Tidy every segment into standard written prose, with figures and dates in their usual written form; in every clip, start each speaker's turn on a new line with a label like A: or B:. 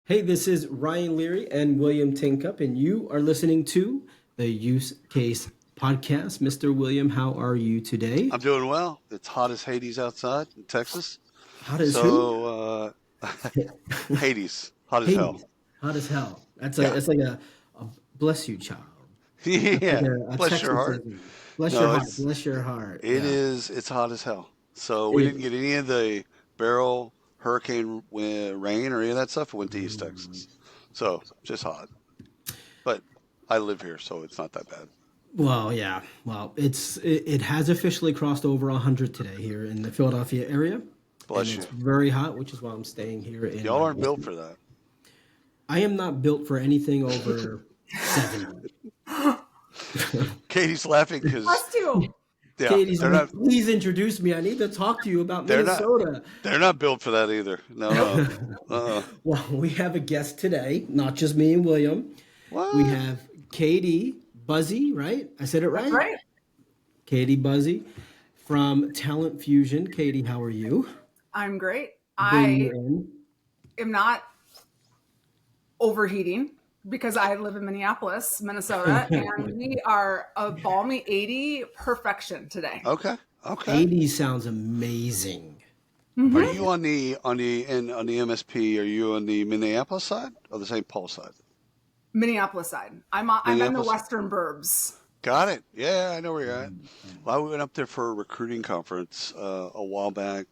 A: Hey, this is Ryan Leary and William Tinkup, and you are listening to the Use Case Podcast. Mr. William, how are you today?
B: I'm doing well. It's hot as Hades outside in Texas.
A: Hot as who?
B: So, Hades, hot as hell.
A: Hades. Hot as hell. That's
B: Yeah.
A: a bless you, child. That's like
B: Yeah.
A: a
B: Bless your heart.
A: Texanism. Bless your
B: No,
A: heart. Bless your heart. Yeah.
B: it's hot as hell. So we didn't
A: It,
B: get any of the barrel hurricane rain or any of that stuff. We went to East Texas. So just hot. But I live here, so it's not that bad.
A: well, yeah. Well, it has officially crossed over 100 today here in the Philadelphia area, and
B: Bless
A: it's
B: you.
A: very hot, which is why I'm staying here in
B: Y'all
A: my
B: aren't built
A: basement.
B: for that.
A: I am not built for anything over 70.
B: Katie's laughing because,
C: Us too.
B: yeah,
A: Katie's like, please introduce me. I need to talk to you about
B: they're not,
A: Minnesota.
B: they're not built for that either. No. Uh-uh.
A: Well, we have a guest today, not just me and William. We
B: What?
A: have Katie Bussey, right? I said it
C: That's
A: right?
C: right.
A: Katie Bussey from Talent Fusion. Katie, how are you?
C: I'm great.
A: Bring you
C: I
A: in.
C: am not overheating because I live in Minneapolis, Minnesota, and we are a balmy 80 perfection today.
B: Okay. Okay.
A: 80 sounds amazing.
B: Are you on the MSP? Are you on the Minneapolis side or the St. Paul side?
C: Minneapolis side. I'm in the
B: Minneapolis.
C: western burbs.
B: Got it. Yeah, I know where you're at. Well, I went up there for a recruiting conference a while back,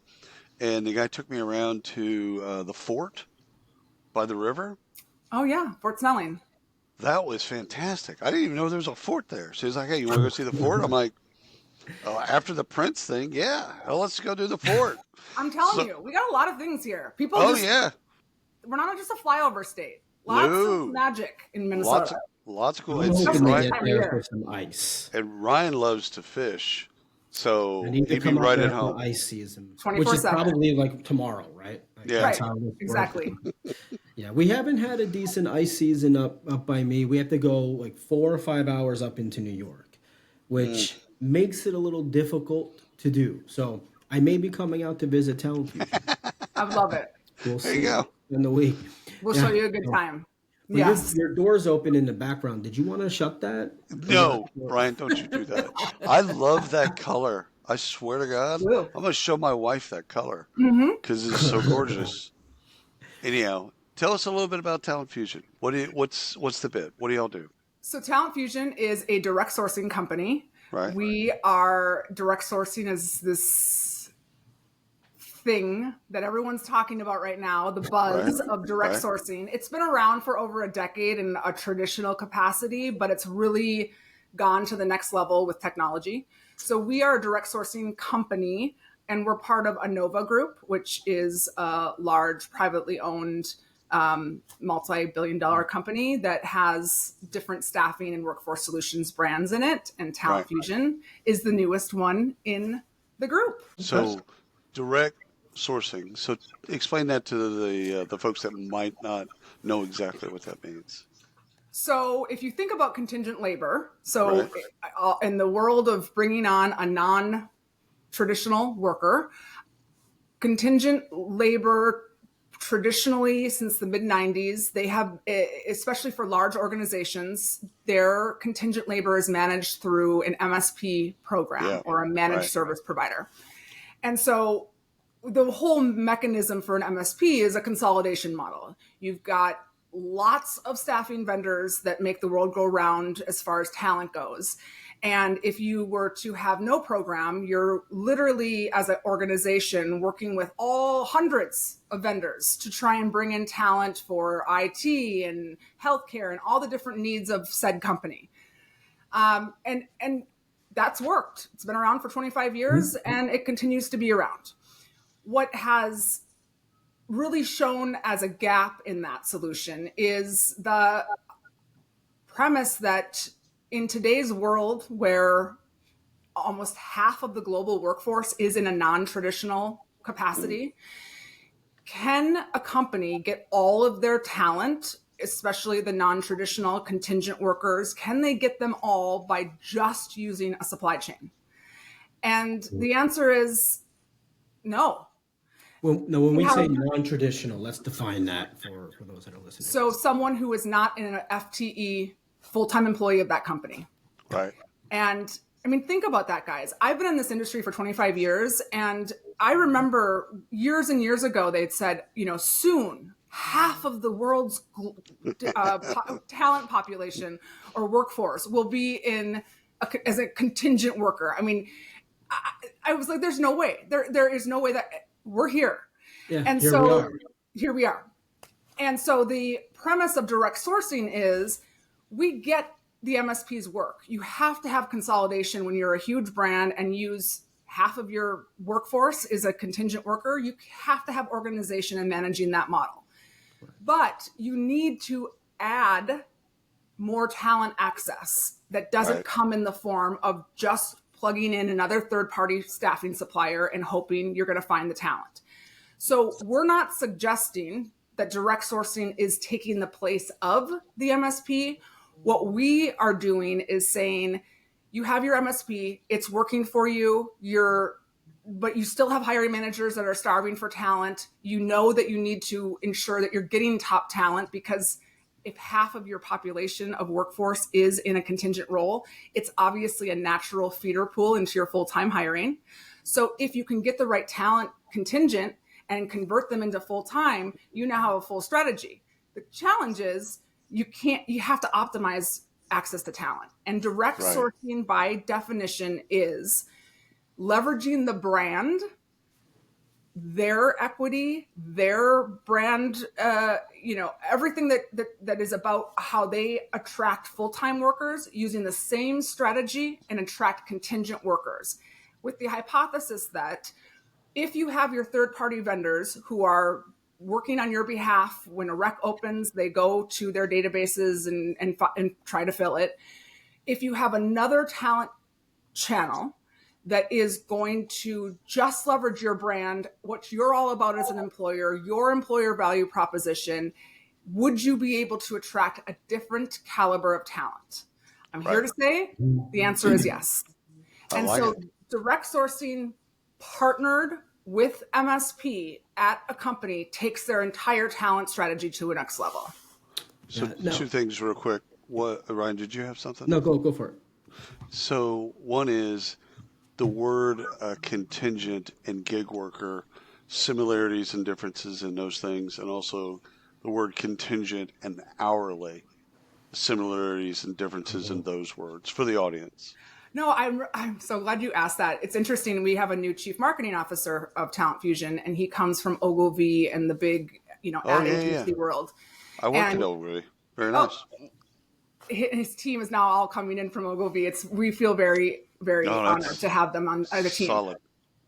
B: and the guy took me around to the fort by the river.
C: Oh yeah, Fort Snelling.
B: That was fantastic. I didn't even know there was a fort there. So he's like, "Hey, you want to go see the fort?" I'm like, "Oh, after the Prince thing, yeah. Well, let's go do the fort."
C: I'm telling
B: So,
C: you, we got a lot of things here. People
B: oh
C: just
B: yeah,
C: we're not just a flyover state. Lots of
B: no,
C: magic in
B: lots
C: Minnesota.
B: of lots of cool.
A: I'm
B: And see,
A: hoping
C: Especially
A: to
C: this
B: Ryan
A: get
C: time of
A: there for
C: year.
A: some ice.
B: and Ryan loves to fish,
A: I
B: so
A: need to
B: he'd be
A: come up
B: right at
A: there for
B: home.
A: ice season, which is
C: 24/7.
A: probably like tomorrow, right? Like
B: Yeah.
A: that's
C: Right.
A: how this works.
C: Exactly.
A: Yeah, we haven't had a decent ice season up by me. We have to go like 4 or 5 hours up into New York,
B: Mm.
A: which makes it a little difficult to do. So I may be coming out to visit Talent Fusion.
C: I love it.
A: We'll
B: There you
A: see
B: go.
A: in the week.
C: We'll show
A: Yeah.
C: you a good
A: So,
C: time.
A: well,
C: Yes.
A: your door's open in the background. Did you want to shut that? Or not?
B: No, Brian, don't you do that. I love that color. I swear to God,
C: Blue.
B: I'm gonna show my wife that color
C: Mm-hmm.
B: because it's so gorgeous. Anyhow, tell us a little bit about Talent Fusion. What's the bit? What do y'all do?
C: So Talent Fusion is a direct sourcing company.
B: Right.
C: We are direct sourcing as this thing that everyone's talking about right now, the buzz
B: Right.
C: of direct
B: Right.
C: sourcing. It's been around for over a decade in a traditional capacity, but it's really gone to the next level with technology. So we are a direct sourcing company, and we're part of Anova Group, which is a large privately owned multi-billion-dollar company that has different staffing and workforce solutions brands in it. And Talent
B: Right.
C: Fusion is the newest one in the group.
B: So direct sourcing. So explain that to the folks that might not know exactly what that means.
C: So if you think about contingent labor,
B: Right.
C: in the world of bringing on a non-traditional worker, contingent labor traditionally since the mid 90s, they have, especially for large organizations, their contingent labor is managed through an MSP program
B: Yeah.
C: or a managed
B: Right.
C: service provider. And so the whole mechanism for an MSP is a consolidation model. You've got lots of staffing vendors that make the world go round as far as talent goes. And if you were to have no program, you're literally, as an organization, working with all hundreds of vendors to try and bring in talent for IT and healthcare and all the different needs of said company. And that's worked. It's been around for 25 years and it continues to be around. What has really shown as a gap in that solution is the premise that in today's world where almost half of the global workforce is in a non-traditional capacity, can a company get all of their talent, especially the non-traditional contingent workers, can they get them all by just using a supply chain? And the answer is no.
A: Well, no, when
C: We
A: we say
C: have-
A: non-traditional, let's define that for those that are listening.
C: So someone who is not an FTE full-time employee of that company.
B: Right.
C: And I mean, think about that, guys. I've been in this industry for 25 years, and I remember years and years ago, they'd said, soon half of the world's talent population or workforce will be as a contingent worker. I mean, I was like, there's no way. There is no way that we're here.
A: Yeah,
C: and so here we are. And so the premise of direct sourcing is we get the MSP's work. You have to have consolidation when you're a huge brand and use half of your workforce is a contingent worker. You have to have organization and managing that model. But you need to add more talent access that doesn't come in the form of just plugging in another third-party staffing supplier and hoping you're going to find the talent. So we're not suggesting that direct sourcing is taking the place of the MSP. What we are doing is saying, you have your MSP, it's working for you, but you still have hiring managers that are starving for talent. You know that you need to ensure that you're getting top talent, because if half of your population of workforce is in a contingent role, it's obviously a natural feeder pool into your full-time hiring. So if you can get the right talent contingent and convert them into full-time, you now have a full strategy. The challenge is you have to optimize access to talent. And direct sourcing by definition is leveraging the brand, their equity, their brand, everything that is about how they attract full-time workers, using the same strategy and attract contingent workers, with the hypothesis that if you have your third-party vendors who are working on your behalf, when a rec opens, they go to their databases and try to fill it. If you have another talent channel that is going to just leverage your brand, what you're all about as an employer, your employer value proposition, would you be able to attract a different caliber of talent? I'm here to say the answer is yes. Direct sourcing partnered with MSP at a company takes their entire talent strategy to a next level.
B: So two things real quick. Ryan, did you have something?
A: No, go for it.
B: So one is the word contingent and gig worker, similarities and differences in those things, and also the word contingent and hourly, similarities and differences in those words for the audience.
C: No, I'm so glad you asked that. It's interesting. We have a new chief marketing officer of Talent Fusion, and he comes from Ogilvy and the big, ad agency world.
B: I worked at Ogilvy. Very nice.
C: His team is now all coming in from Ogilvy. We feel very, very honored to have them on the team.
B: Solid.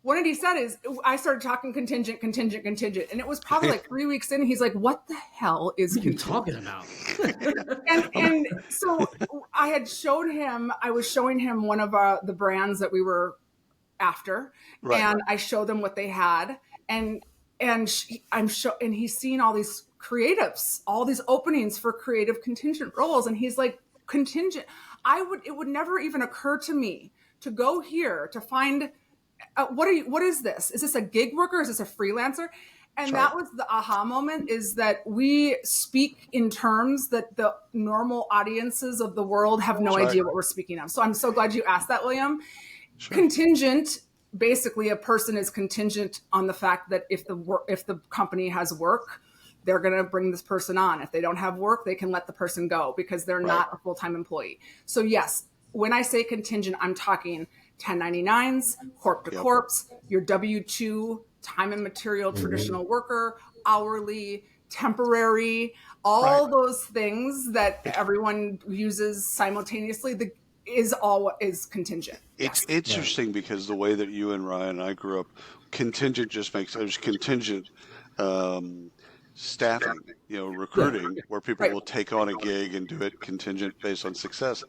C: What he said is, I started talking contingent, and it was probably like 3 weeks in. He's like, "What the hell is contingent?"
A: Talking about?
C: and so I was showing him one of the brands that we were after, and I showed them what they had, and he's seeing all these creatives, all these openings for creative contingent roles, and he's like, contingent. It would never even occur to me to go here to find. What is this? Is this a gig worker? Is this a freelancer? And that was the aha moment, is that we speak in terms that the normal audiences of the world have no idea what we're speaking of. So I'm so glad you asked that, William. Contingent, basically a person is contingent on the fact that if the company has work, they're going to bring this person on. If they don't have work, they can let the person go because they're not a full-time employee. So yes, when I say contingent, I'm talking 1099s, corp to corps, your W-2, time and material, traditional worker, hourly, temporary, all those things that everyone uses simultaneously is contingent.
B: It's interesting because the way that you and Ryan and I grew up, contingent there's contingent staffing, recruiting, where people will take on a gig and do it contingent based on success.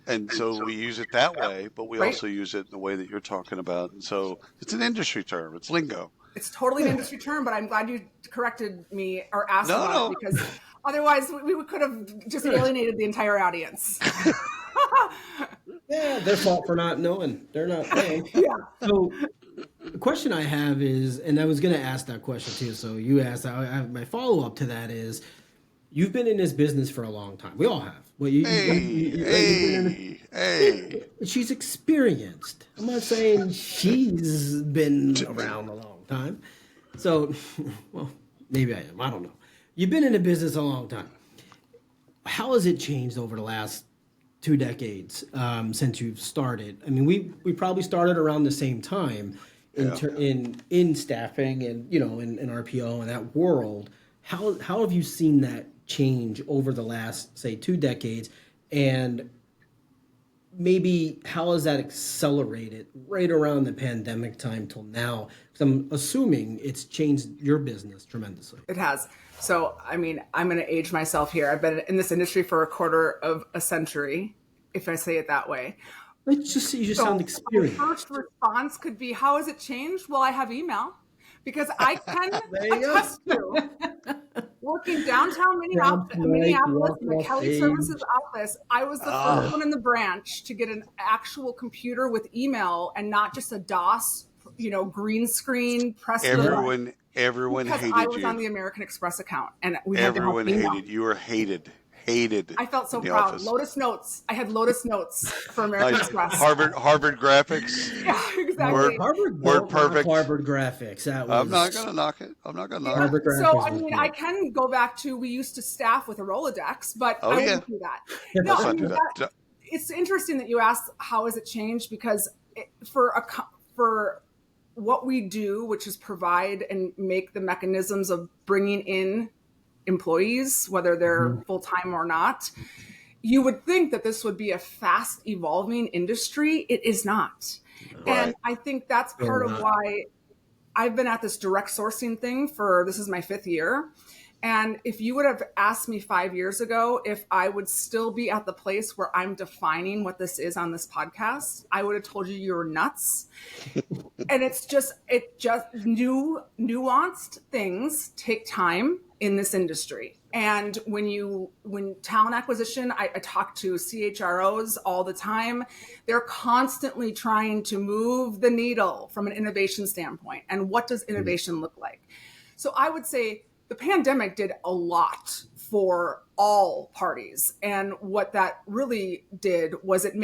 B: And so we use it that way, but we also use it in the way that you're talking about. And so it's an industry term. It's lingo.
C: It's totally an industry term, but I'm glad you corrected me or asked about it, because otherwise we could have just alienated the entire audience.
A: Yeah, their fault for not knowing. They're not paying. So question I have is, and I was going to ask that question too. So you asked. I have my follow up to that is, you've been in this business for a long time. We all have. Well,
B: Hey,
A: right, you've been in.
B: hey, hey.
A: She's experienced. I'm not saying she's been around a long time. So, well, maybe I am. I don't know. You've been in the business a long time. How has it changed over the last 2 decades since you've started? I mean, we probably started around the same time in staffing and in RPO and that world. How have you seen that change over the last, say, 2 decades, and maybe how has that accelerated right around the pandemic time till now? Because I'm assuming it's changed your business tremendously.
C: It has. So, I mean, I'm going to age myself here. I've been in this industry for a quarter of a century, if I say it that way.
A: It's just you just sound experienced.
C: My first response could be, how has it changed? Well, I have email, because I can attest to working downtown Minneapolis in the Kelly Services office. I was the first one in the branch to get an actual computer with email and not just a DOS, green screen press.
B: Everyone
C: because
B: hated
C: I was
B: you.
C: on the American Express account, and we
B: Everyone
C: had to have
B: hated you. Were hated.
C: I felt so proud.
B: Office.
C: Lotus Notes. I had Lotus Notes for American Express.
B: Harvard graphics.
C: Yeah, exactly.
B: Word perfect.
A: Harvard graphics. That was,
B: I'm not gonna knock it.
A: Harvard graphics.
C: So I mean, I can go back to, we used to staff with a Rolodex, but I wouldn't do that. No, I mean, it's interesting that you asked how has it changed, because for what we do, which is provide and make the mechanisms of bringing in employees, whether they're full-time or not, you would think that this would be a fast evolving industry. It is not. Right. And I think that's part of why I've been at this direct sourcing thing this is my 5th year. And if you would have asked me 5 years ago if I would still be at the place where I'm defining what this is on this podcast, I would have told you were nuts. And it just nuanced things take time in this industry. And when talent acquisition, I talk to CHROs all the time. They're constantly trying to move the needle from an innovation standpoint. And what does innovation look like? So I would say the pandemic did a lot for all parties. And what that really did was it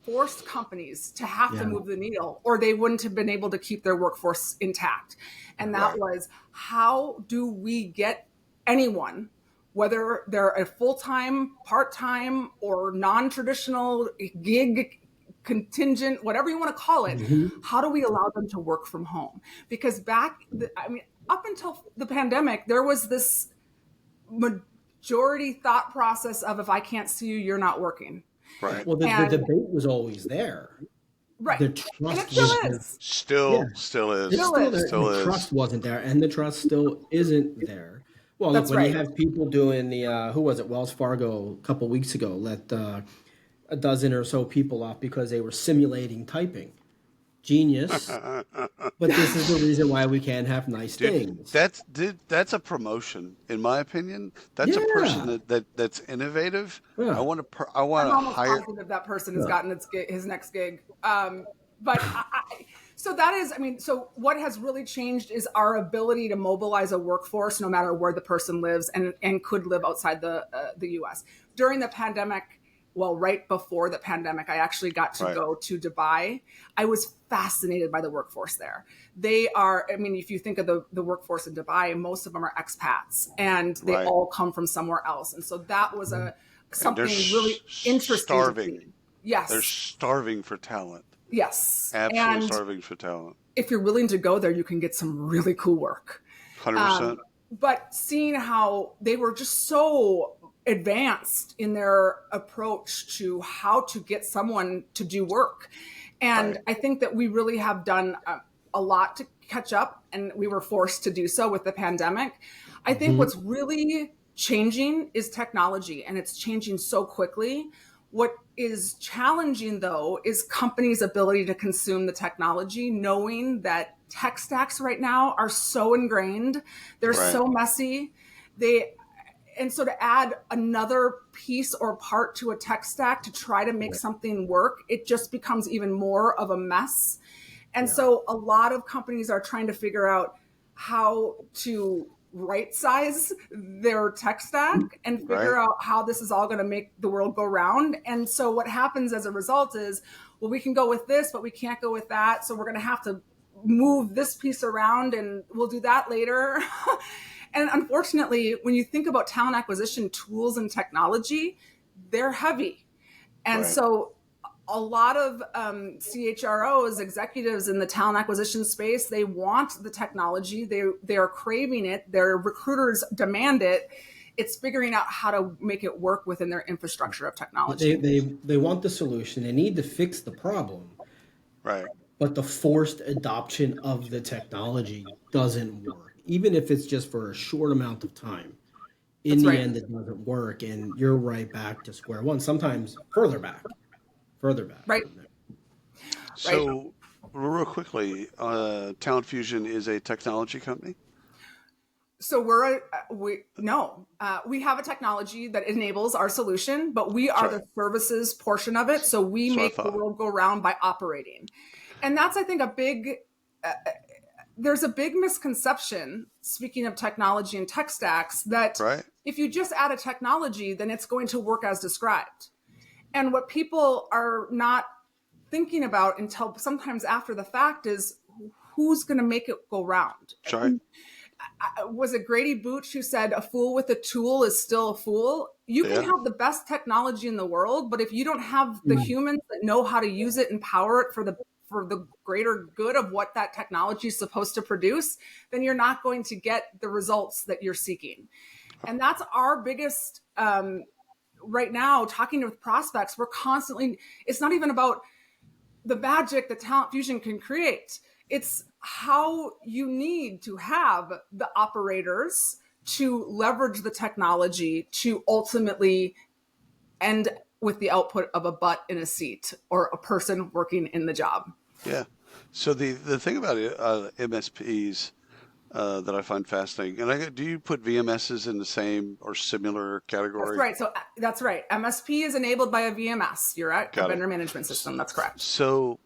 C: forced companies to have to move the needle, or they wouldn't have been able to keep their workforce intact. And that was, how do we get anyone, whether they're a full-time, part-time, or non-traditional gig, contingent, whatever you want to call it, how do we allow them to work from home? Because up until the pandemic, there was this majority thought process of, if I can't see you, you're not working.
B: Right.
A: Well, the debate was always there.
C: Right.
A: The trust
B: still is.
A: The trust wasn't there, and the trust still isn't there. Well, look, when you have people doing the who was it, Wells Fargo a couple weeks ago, let a dozen or so people off because they were simulating typing. Genius. But this is the reason why we can't have nice things.
B: That's a promotion, in my opinion. That's a person that's innovative.
A: Yeah.
B: I want to
C: I'm almost
B: hire.
C: positive that person has gotten his next gig. So that is, so what has really changed is our ability to mobilize a workforce, no matter where the person lives and could live outside the U.S. During the pandemic, right before the pandemic, I actually got to go to Dubai. I was fascinated by the workforce there. They are, if you think of the workforce in Dubai, most of them are expats, and they all come from somewhere else. And so that was something really interesting.
B: Starving.
C: Yes.
B: They're starving for talent.
C: Yes.
B: Absolutely starving for talent.
C: If you're willing to go there, you can get some really cool work.
B: 100%.
C: But seeing how they were just so advanced in their approach to how to get someone to do work. And I think that we really have done a lot to catch up, and we were forced to do so with the pandemic. I think what's really changing is technology, and it's changing so quickly. What is challenging, though, is companies' ability to consume the technology, knowing that tech stacks right now are so ingrained. They're so messy. And so to add another piece or part to a tech stack to try to make something work, it just becomes even more of a mess. And so a lot of companies are trying to figure out how to right size their tech stack and figure out how this is all going to make the world go round. And so what happens as a result is, well, we can go with this, but we can't go with that. So we're going to have to move this piece around and we'll do that later. And unfortunately, when you think about talent acquisition tools and technology, they're heavy. And so a lot of CHROs, executives in the talent acquisition space, they want the technology. They are craving it. Their recruiters demand it. It's figuring out how to make it work within their infrastructure of technology.
A: They want the solution. They need to fix the problem.
B: Right.
A: But the forced adoption of the technology doesn't work, even if it's just for a short amount of time. In the end, it doesn't work, and you're right back to square one. Sometimes further back.
C: Right.
B: So, real quickly, Talent Fusion is a technology company?
C: So we have a technology that enables our solution, but we are the services portion of it. So we make the world go round by operating. And that's, I think, there's a big misconception, speaking of technology and tech stacks, that if you just add a technology, then it's going to work as described. And what people are not thinking about until sometimes after the fact is who's going to make it go round. Was it Grady Booch who said a fool with a tool is still a fool? You can have the best technology in the world, but if you don't have the humans that know how to use it and power it for the greater good of what that technology is supposed to produce, then you're not going to get the results that you're seeking. And that's our biggest right now, talking with prospects, we're constantly, it's not even about the magic that Talent Fusion can create. It's how you need to have the operators to leverage the technology to ultimately end with the output of a butt in a seat or a person working in the job.
B: Yeah. So the thing about MSPs that I find fascinating, and do you put VMSs in the same or similar category?
C: That's right. So that's right. MSP is enabled by a VMS. You're right. A vendor management system. That's correct.
B: So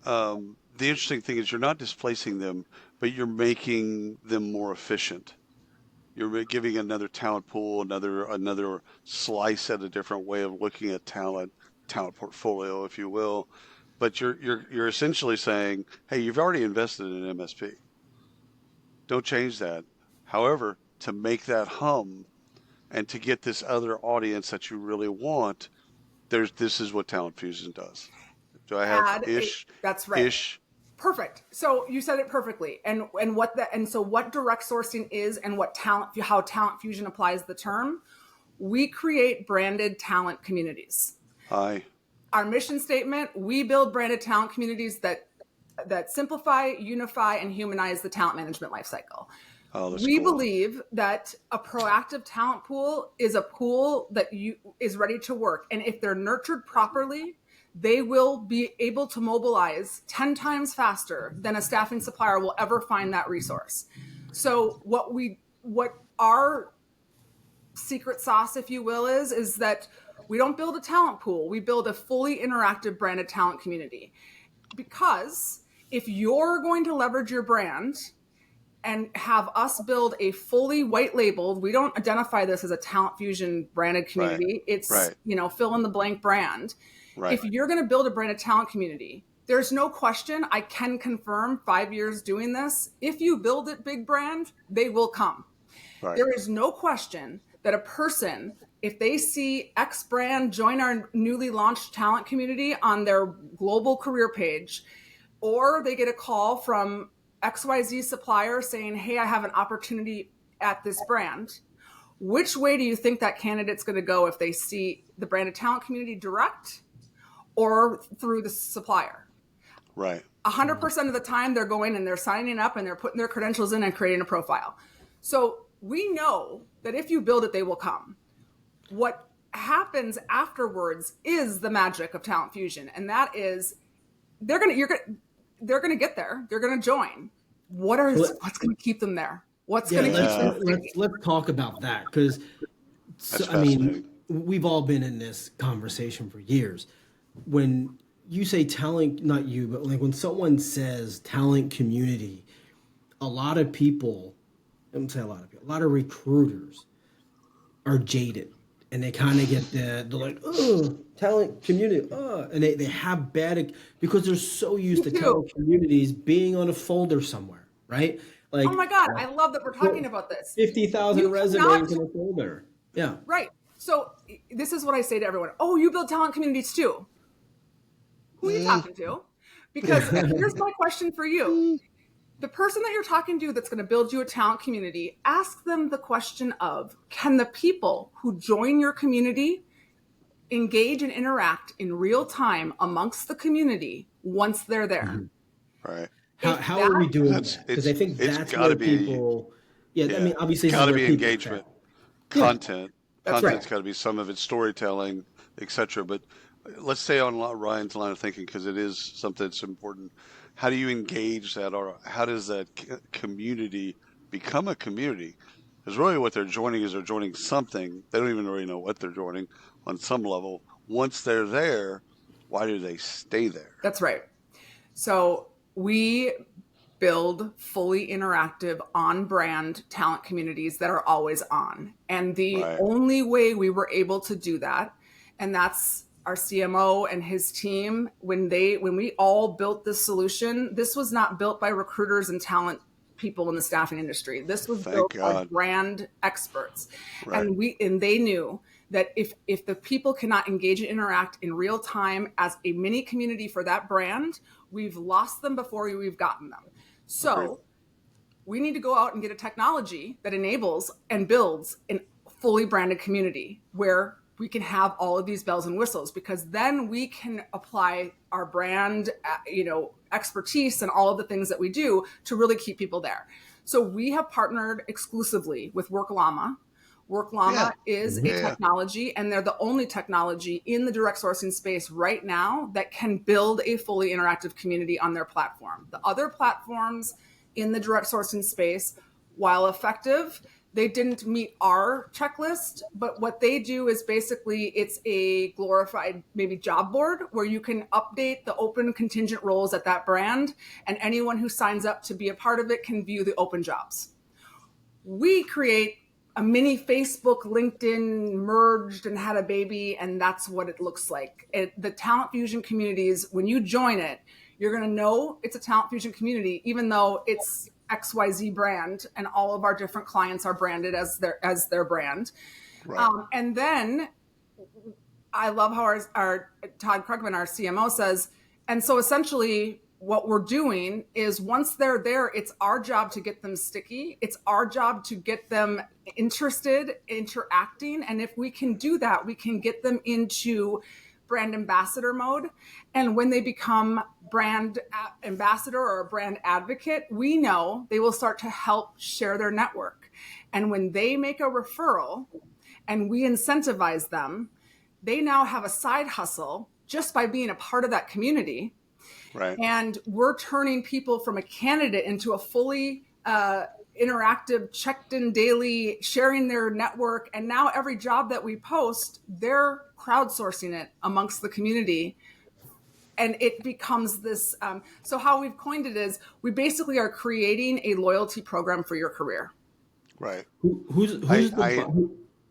B: the interesting thing is you're not displacing them, but you're making them more efficient. You're giving another talent pool, another slice at a different way of looking at talent portfolio, if you will. But you're essentially saying, hey, you've already invested in an MSP. Don't change that. However, to make that hum and to get this other audience that you really want, this is what Talent Fusion does. Do I have ish?
C: That's right.
B: Ish.
C: Perfect. So you said it perfectly. And so what direct sourcing is and how Talent Fusion applies the term, we create branded talent communities. Our mission statement, we build branded talent communities that simplify, unify, and humanize the talent management lifecycle. We believe that a proactive talent pool is a pool that is ready to work. And if they're nurtured properly, they will be able to mobilize 10 times faster than a staffing supplier will ever find that resource. So what our secret sauce, if you will, is that we don't build a talent pool. We build a fully interactive branded talent community. Because if you're going to leverage your brand and have us build a fully white labeled, we don't identify this as a Talent Fusion branded community. It's, fill in the blank brand. If you're going to build a branded talent community, there's no question, I can confirm 5 years doing this. If you build it big brand, they will come. There is no question that a person, if they see X brand join our newly launched talent community on their global career page, or they get a call from XYZ supplier saying, hey, I have an opportunity at this brand. Which way do you think that candidate's going to go if they see the branded talent community direct or through the supplier? 100% of the time they're going and they're signing up and they're putting their credentials in and creating a profile. So we know that if you build it, they will come. What happens afterwards is the magic of Talent Fusion. And that is they're going to get there. They're going to join. What's going to keep them there? What's going to keep them?
A: Let's talk about that, because we've all been in this conversation for years. When you say talent, not you, but like when someone says talent community, a lot of people, I don't say a lot of people, a lot of recruiters are jaded and they kind of get they're like, oh, talent community, and they have bad because they're so used
C: Me
A: to
C: too.
A: talent communities being on a folder somewhere, right?
C: Oh
A: Like
C: my God, I love that we're talking about this.
A: 50,000
C: You cannot,
A: resumes in a folder. Yeah.
C: right. So this is what I say to everyone. Oh, you build talent communities too. Who are you
B: Mm,
C: talking to? Because here's my question for you.
B: mm.
C: The person that you're talking to that's going to build you a talent community, ask them the question of, can the people who join your community engage and interact in real time amongst the community once they're there?
A: Mhm.
B: Right.
C: If
A: How are
C: that,
A: we
B: Because
A: doing that? Because I think
B: it's
A: that's
B: got to
A: where
B: be,
A: people, yeah, I
B: yeah,
A: mean, obviously
B: it's
A: this is
B: got to
A: where
B: be
A: people
B: engagement,
A: fail. Yeah,
B: content.
C: that's right.
A: right.
B: Content's got to be some of it, storytelling, etc. But let's stay on Ryan's line of thinking because it is something that's important. How do you engage that, or how does that community become a community? Because really, what they're joining is they're joining something. They don't even really know what they're joining on some level. Once they're there, why do they stay there?
C: That's right. So we build fully interactive on brand talent communities that are always on. And the
B: Right.
C: only way we were able to do that, and that's our CMO and his team, when we all built this solution, this was not built by recruiters and talent people in the staffing industry. This was
B: Thank
C: built by
B: God.
C: brand experts.
B: Right.
C: And they knew that if the people cannot engage and interact in real time as a mini community for that brand, we've lost them before we've gotten them.
B: Agreed.
C: So we need to go out and get a technology that enables and builds a fully branded community where we can have all of these bells and whistles, because then we can apply our brand, expertise and all of the things that we do to really keep people there. So we have partnered exclusively with WorkLlama. WorkLlama
B: Yeah.
C: is a
B: Yeah. Yeah.
C: technology, and they're the only technology in the direct sourcing space right now that can build a fully interactive community on their platform. The other platforms in the direct sourcing space, while effective, they didn't meet our checklist. But what they do is basically it's a glorified maybe job board where you can update the open contingent roles at that brand, and anyone who signs up to be a part of it can view the open jobs. We create a mini Facebook, LinkedIn merged and had a baby, and that's what it looks like. The Talent Fusion communities, when you join it, you're going to know it's a Talent Fusion community, even though it's XYZ brand and all of our different clients are branded as their brand.
B: Right.
C: And then I love how our Todd Krugman, our CMO, says, and so essentially what we're doing is once they're there, it's our job to get them sticky. It's our job to get them interested, interacting. And if we can do that, we can get them into brand ambassador mode. And when they become brand ambassador or a brand advocate, we know they will start to help share their network. And when they make a referral and we incentivize them, they now have a side hustle just by being a part of that community.
B: Right.
C: And we're turning people from a candidate into a fully interactive, checked in daily, sharing their network. And now every job that we post, they're crowdsourcing it amongst the community. And it becomes this. So how we've coined it is we basically are creating a loyalty program for your career.
B: Right.
A: Who's
B: I
A: the
B: I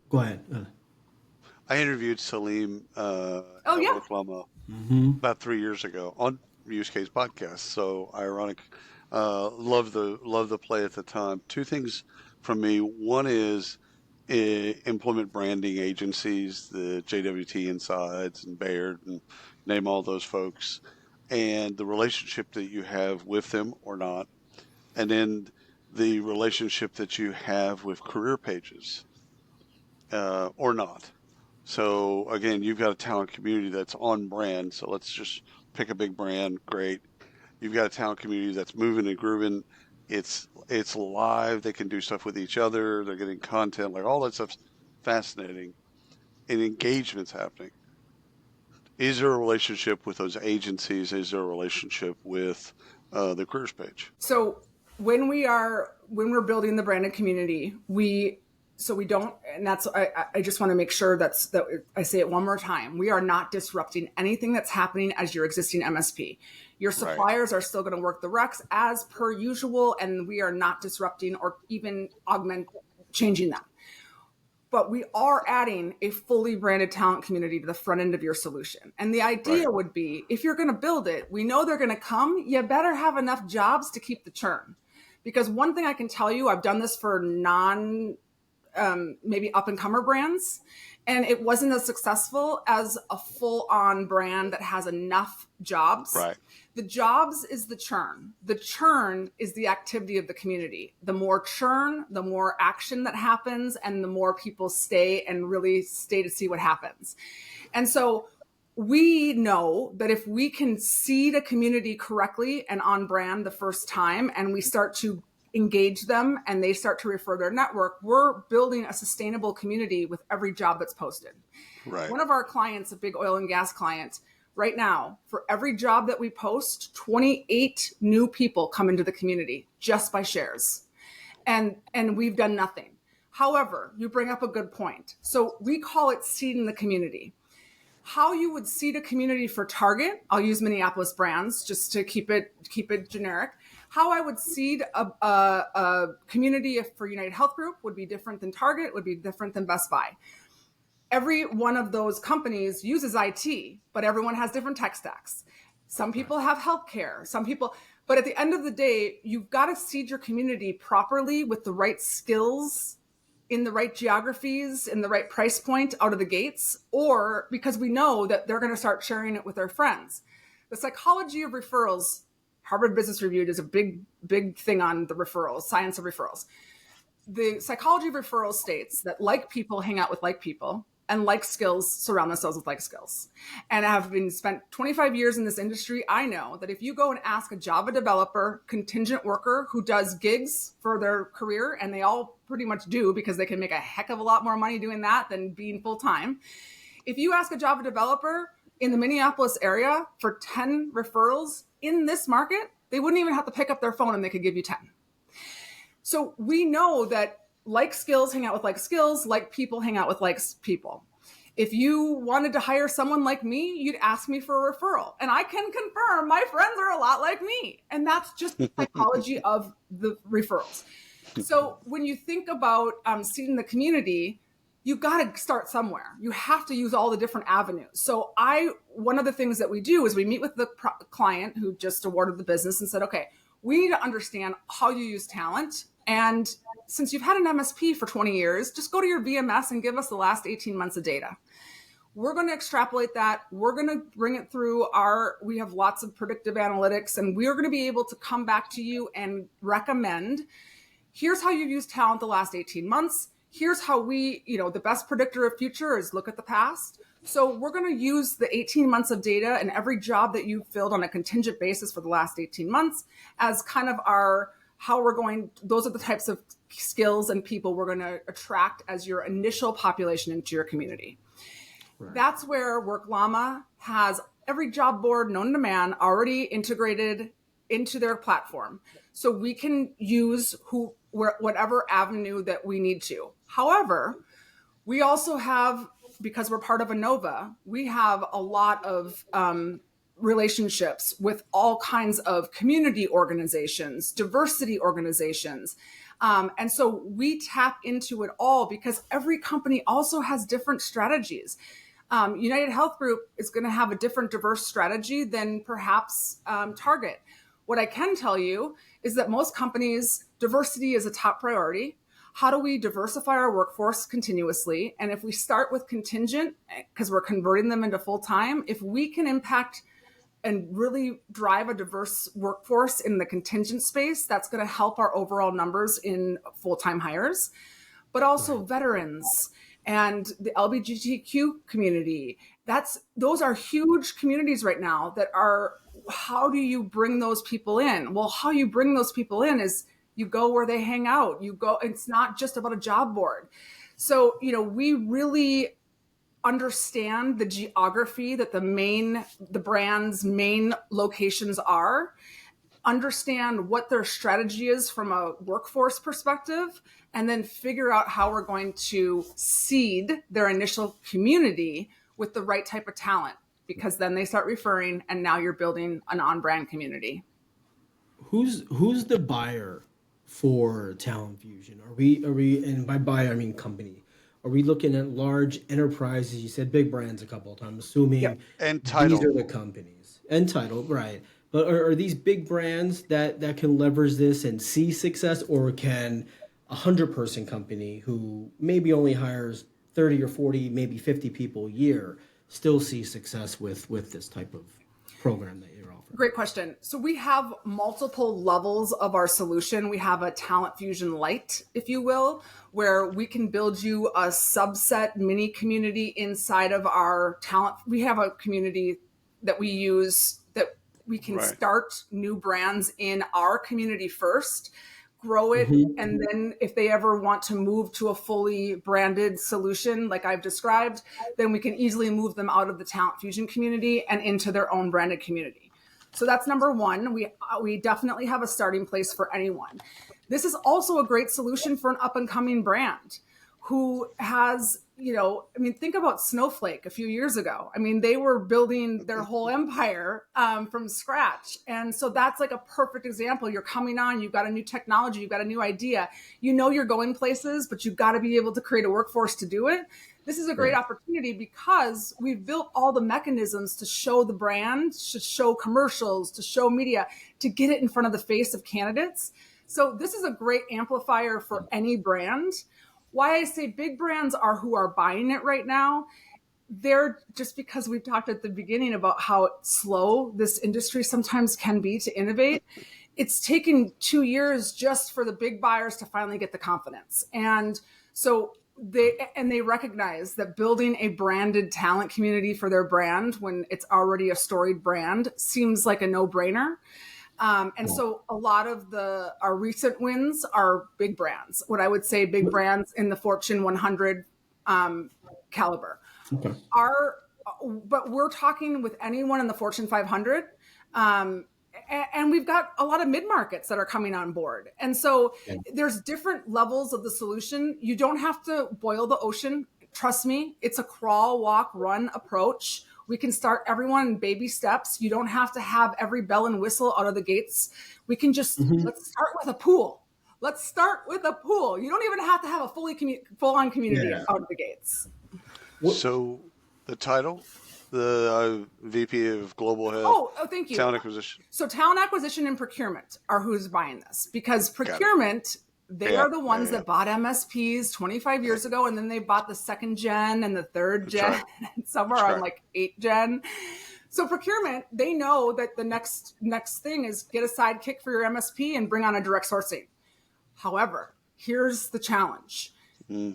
A: go ahead.
B: I interviewed Salim
C: Oh,
B: at
C: yeah.
B: Worklama
A: Mm-hmm.
B: about 3 years ago on Use Case Podcast. So ironic. Love the play at the time. Two things from me. One is employment branding agencies, the JWT Insides and Baird, and name all those folks, and the relationship that you have with them or not, and then the relationship that you have with career pages or not. So again, you've got a talent community that's on brand. So let's just pick a big brand. Great. You've got a talent community that's moving and grooving. It's live. They can do stuff with each other. They're getting content. Like all that stuff's fascinating. And engagement's happening. Is there a relationship with those agencies? Is there a relationship with the careers page?
C: So when we're building the branded community, we so we don't, and that's, I just want to make sure that I say it one more time. We are not disrupting anything that's happening as your existing MSP. Your suppliers are still going to work the recs as per usual, and we are not disrupting or even changing them. But we are adding a fully branded talent community to the front end of your solution. And the idea would be, if you're going to build it, we know they're going to come, you better have enough jobs to keep the churn. Because one thing I can tell you, I've done this for maybe up-and-comer brands, and it wasn't as successful as a full-on brand that has enough jobs.
B: Right.
C: The jobs is the churn. The churn is the activity of the community. The more churn, the more action that happens, and the more people stay and really stay to see what happens. And so we know that if we can seed a community correctly and on brand the first time, and we start to engage them and they start to refer their network, we're building a sustainable community with every job that's posted.
B: Right.
C: One of our clients, a big oil and gas client, right now, for every job that we post, 28 new people come into the community just by shares. And we've done nothing. However, you bring up a good point. So we call it seeding the community. How you would seed a community for Target, I'll use Minneapolis brands just to keep it generic. How I would seed a community for United Health Group would be different than Target, would be different than Best Buy. Every one of those companies uses IT, but everyone has different tech stacks. Some people have healthcare, but at the end of the day, you've got to seed your community properly with the right skills in the right geographies, in the right price point out of the gates, or because we know that they're going to start sharing it with their friends. The psychology of referrals, Harvard Business Review does a big thing on the referrals, science of referrals. The psychology of referrals states that like people hang out with like people, and like skills surround themselves with like skills. And having spent 25 years in this industry, I know that if you go and ask a Java developer, contingent worker who does gigs for their career, and they all pretty much do because they can make a heck of a lot more money doing that than being full-time. If you ask a Java developer in the Minneapolis area for 10 referrals in this market, they wouldn't even have to pick up their phone and they could give you 10. So we know that like skills hang out with like skills, like people hang out with like people. If you wanted to hire someone like me, you'd ask me for a referral. And I can confirm my friends are a lot like me. And that's just the psychology of the referrals. So when you think about seeding the community, you got to start somewhere. You have to use all the different avenues. So one of the things that we do is we meet with the client who just awarded the business and said, okay, we need to understand how you use talent. And since you've had an MSP for 20 years, just go to your VMS and give us the last 18 months of data. We're going to extrapolate that. We're going to bring it through we have lots of predictive analytics, and we're going to be able to come back to you and recommend, here's how you've used talent the last 18 months. Here's how the best predictor of future is look at the past. So we're going to use the 18 months of data and every job that you've filled on a contingent basis for the last 18 months as kind of those are the types of skills and people we're going to attract as your initial population into your community. Right. That's where WorkLlama has every job board known to man already integrated into their platform. So we can use whatever avenue that we need to. However, we also have, because we're part of Innova, we have a lot of relationships with all kinds of community organizations, diversity organizations. And so we tap into it all because every company also has different strategies. United Health Group is going to have a different diverse strategy than perhaps Target. What I can tell you is that most companies, diversity is a top priority. How do we diversify our workforce continuously? And if we start with contingent, because we're converting them into full-time, if we can impact and really drive a diverse workforce in the contingent space, that's going to help our overall numbers in full-time hires, but also veterans and the LGBTQ community. Those are huge communities right now that are, how do you bring those people in? Well, how you bring those people in is you go where they hang out. It's not just about a job board. So, we really understand the geography that the brand's main locations are. understand what their strategy is from a workforce perspective, and then figure out how we're going to seed their initial community with the right type of talent, because then they start referring, and now you're building an on-brand community.
A: Who's the buyer for Talent Fusion? Are we and by buyer I mean company. Are we looking at large enterprises? You said big brands a couple of times, assuming
C: Yep.
B: And title.
A: these are the companies. And title, right. But are these big brands that can leverage this and see success, or can a 100-person company who maybe only hires 30 or 40, maybe 50 people a year still see success with this type of program that you're offering?
C: Great question. So we have multiple levels of our solution. We have a Talent Fusion Lite, if you will, where we can build you a subset mini community inside of our talent. We have a community that we use that we can
B: Right.
C: start new brands in our community first, grow it, and then if they ever want to move to a fully branded solution like I've described, then we can easily move them out of the Talent Fusion community and into their own branded community. So that's number one. We definitely have a starting place for anyone. This is also a great solution for an up and coming brand who has, think about Snowflake a few years ago. I mean, they were building their whole empire from scratch. And so that's like a perfect example. You're coming on, you've got a new technology, you've got a new idea. You're going places, but you've got to be able to create a workforce to do it. This is a great opportunity because we've built all the mechanisms to show the brand, to show commercials, to show media, to get it in front of the face of candidates. So this is a great amplifier for any brand. Why I say big brands are who are buying it right now. They're just because we've talked at the beginning about how slow this industry sometimes can be to innovate. It's taken 2 years just for the big buyers to finally get the confidence. And so they recognize that building a branded talent community for their brand when it's already a storied brand seems like a no-brainer. So a lot of our recent wins are big brands. What I would say big brands in the Fortune 100 caliber.
A: Okay.
C: But we're talking with anyone in the Fortune 500. And we've got a lot of mid-markets that are coming on board. And so there's different levels of the solution. You don't have to boil the ocean. Trust me, it's a crawl, walk, run approach. We can start everyone in baby steps. You don't have to have every bell and whistle out of the gates. We can just, let's start with a pool. Let's start with a pool. You don't even have to have a full-on community out of the gates.
B: So the title? The VP of Global Head.
C: Oh, thank you.
B: Talent Acquisition.
C: So talent acquisition and procurement are who's buying this, because procurement, they are the ones that bought MSPs 25 years ago, and then they bought the second gen and the third gen, and some are on like 8th gen. So procurement, they know that the next thing is get a sidekick for your MSP and bring on a direct sourcing. However, here's the challenge.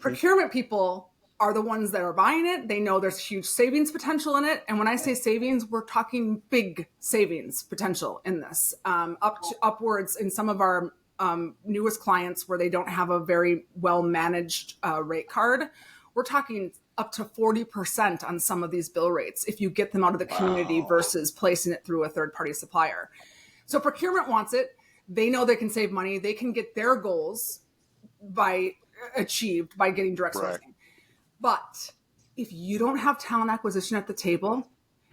C: Procurement people are the ones that are buying it. They know there's huge savings potential in it. And when I say savings, we're talking big savings potential in this, upwards in some of our newest clients where they don't have a very well managed rate card. We're talking up to 40% on some of these bill rates if you get them out of the community versus placing it through a third party supplier. So procurement wants it. They know they can save money. They can get their goals achieved by getting direct sourcing. But if you don't have talent acquisition at the table,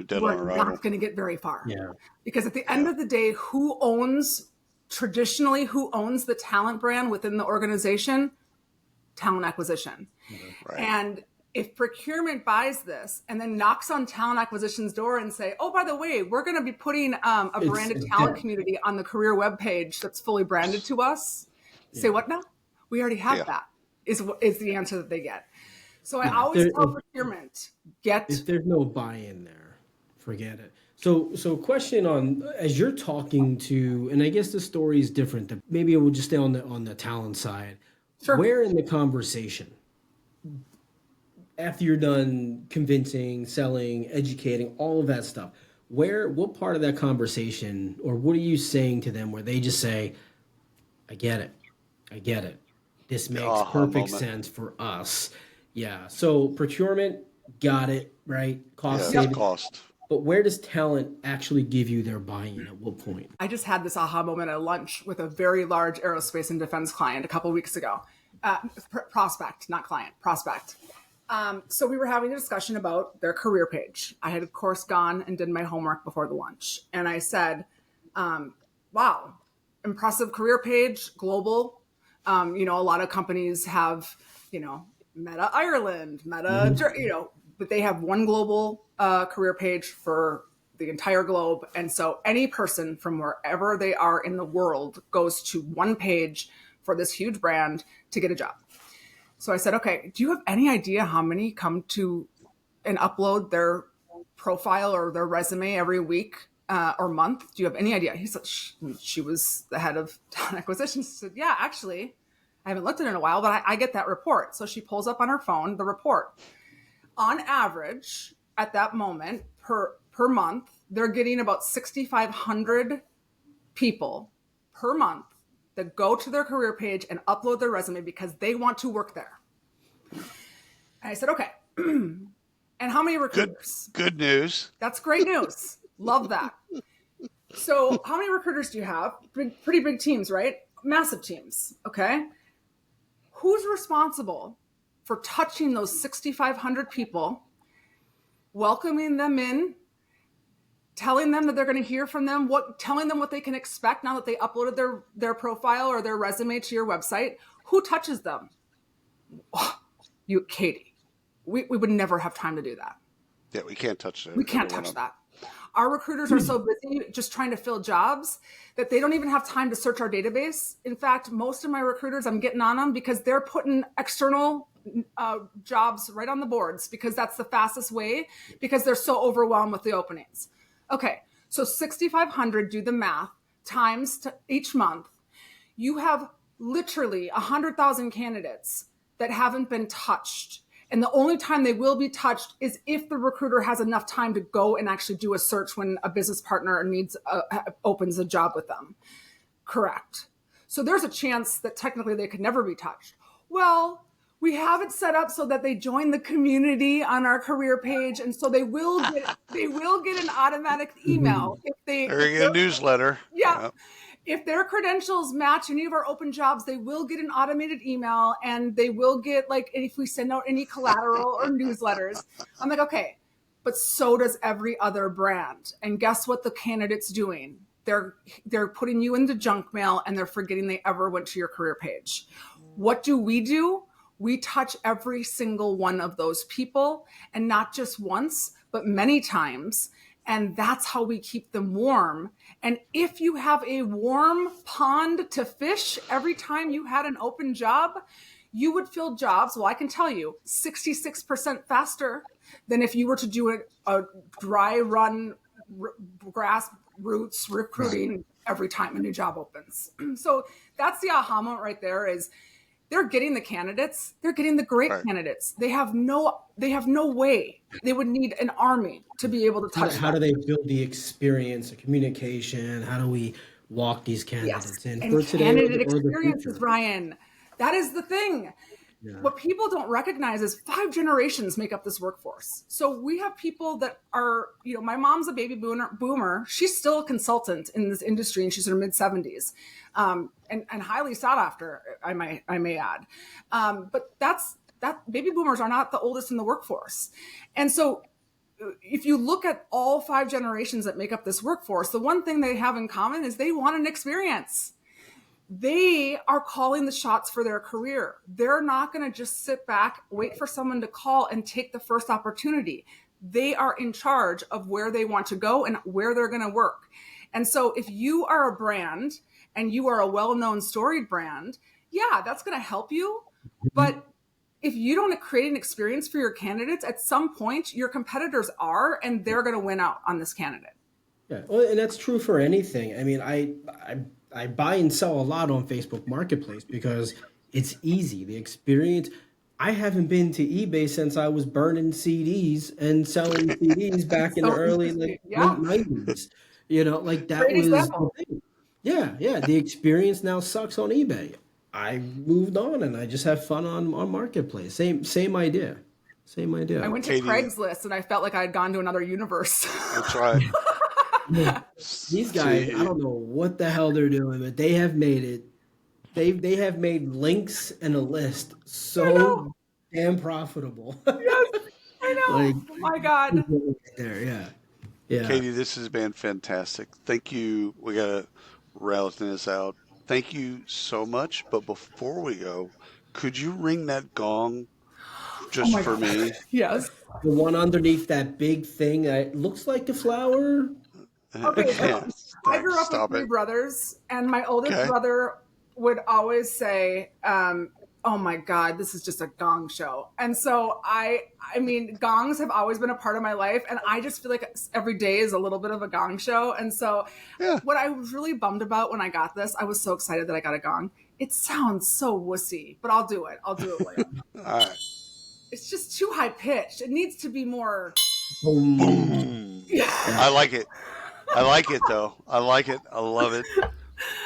C: we're not going to get very far. Yeah. Because at the end of the day, who owns the talent brand within the organization? Talent acquisition. Right. And if procurement buys this and then knocks on talent acquisition's door and say, oh, by the way, we're going to be putting a branded talent community on the career webpage that's fully branded to us. Say what now? We already have that is the answer that they get. So I always tell procurement, if
A: there's no buy-in there, forget it. So question on, as you're talking to, and I guess the story is different. Maybe we'll just stay on the talent side. Sure. Where in the conversation, after you're done convincing, selling, educating, all of that stuff, what part of that conversation, or what are you saying to them where they just say, I get it. This makes perfect sense for us. Yeah. So procurement, got it, right? Cost savings.
B: Cost.
A: But where does talent actually give you their buy-in? At what point?
C: I just had this aha moment at lunch with a very large aerospace and defense client a couple of weeks ago. Prospect, not client, prospect. So we were having a discussion about their career page. I had, of course, gone and did my homework before the lunch. And I said, wow, impressive career page, global. A lot of companies have, Meta Ireland, Meta, but they have one global career page for the entire globe. And so any person from wherever they are in the world goes to one page for this huge brand to get a job. So I said, okay, do you have any idea how many come to and upload their profile or their resume every week or month? Do you have any idea? He said, she was the head of talent acquisition. She said, yeah, actually, I haven't looked at it in a while, but I get that report. So she pulls up on her phone the report. On average, at that moment, per month, they're getting about 6,500 people per month that go to their career page and upload their resume because they want to work there. And I said, okay. And how many recruiters?
B: Good news.
C: That's great news. Love that. So how many recruiters do you have? Pretty big teams, right? Massive teams. Okay. Who's responsible for touching those 6,500 people, welcoming them in, telling them that they're going to hear from them, telling them what they can expect now that they uploaded their profile or their resume to your website? Who touches them? Oh, you, Katie. We would never have time to do that.
B: Yeah, we can't touch that.
C: We can't touch that. Our recruiters are so busy just trying to fill jobs that they don't even have time to search our database. In fact, most of my recruiters, I'm getting on them because they're putting external jobs right on the boards because that's the fastest way because they're so overwhelmed with the openings. Okay, so 6,500, do the math, times each month. You have literally 100,000 candidates that haven't been touched. And the only time they will be touched is if the recruiter has enough time to go and actually do a search when a business partner opens a job with them. Correct. So there's a chance that technically they could never be touched. Well, we have it set up so that they join the community on our career page, and so they will get an automatic email if they
B: a newsletter.
C: Yeah. Yep. If their credentials match any of our open jobs, they will get an automated email, and they will get if we send out any collateral or newsletters. I'm like, okay, but so does every other brand. And guess what the candidate's doing? They're putting you into junk mail, and they're forgetting they ever went to your career page. What do? We touch every single one of those people, and not just once, but many times. And that's how we keep them warm. And if you have a warm pond to fish every time you had an open job, you would fill jobs, well, I can tell you, 66% faster than if you were to do a dry run grassroots recruiting every time a new job opens. So that's the aha moment right there is they're getting the candidates. They're getting the great candidates. They have no way. They would need an army to be able to touch
A: How do they build the experience, the communication? How do we walk these candidates in?
C: And
A: for today
C: candidate
A: or the
C: experiences,
A: future?
C: Ryan. That is the thing. Yeah. What people don't recognize is 5 generations make up this workforce. So we have people that are, my mom's a baby boomer. She's still a consultant in this industry, and she's in her mid-70s, and highly sought after, I may add. But that baby boomers are not the oldest in the workforce. And so if you look at all 5 generations that make up this workforce, the one thing they have in common is they want an experience. They are calling the shots for their career. They're not going to just sit back, wait for someone to call and take the first opportunity. They are in charge of where they want to go and where they're going to work. And so if you are a brand and you are a well-known storied brand, yeah, that's going to help you. But if you don't create an experience for your candidates, at some point your competitors are, and they're going to win out on this candidate.
A: Yeah, well, and that's true for anything. I mean, I buy and sell a lot on Facebook Marketplace because it's easy. The experience. I haven't been to eBay since I was burning CDs and selling CDs back in the early late 90s. That was the thing. Yeah. The experience now sucks on eBay. I moved on and I just have fun on Marketplace. Same idea. Same idea.
C: I went to
B: Katie-
C: Craigslist and I felt like I had gone to another universe.
B: That's right.
A: These guys, I don't know what the hell they're doing, but they have made it. They have made links and a list so damn profitable.
C: Yes, I know.
A: Like,
C: Oh my God.
A: there, yeah. Yeah.
B: Katie, this has been fantastic. Thank you. We got to route this out. Thank you so much. But before we go, could you ring that gong just
C: my
B: for
C: God.
B: me?
C: Yes.
A: The one underneath that big thing that looks like a flower.
C: Okay,
B: Yeah,
C: I grew up
B: stop
C: with three
B: it.
C: brothers, and my oldest
B: Okay.
C: brother would always say, "Oh my God, this is just a gong show." And so I mean, gongs have always been a part of my life, and I just feel like every day is a little bit of a gong show. And so,
B: Yeah.
C: what I was really bummed about when I got this, I was so excited that I got a gong. It sounds so wussy, but I'll do it. I'll do it, William.
B: All right.
C: It's just too high pitched. It needs to be more.
A: Boom.
B: Boom. I like it. I like it, though. I like it. I love it.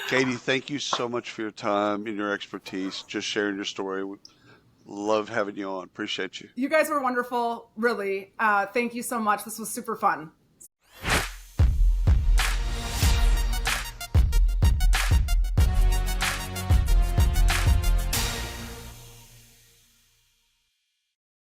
B: Katie, thank you so much for your time and your expertise, just sharing your story. We love having you on. Appreciate you.
C: You guys were wonderful, really. Thank you so much. This was super fun.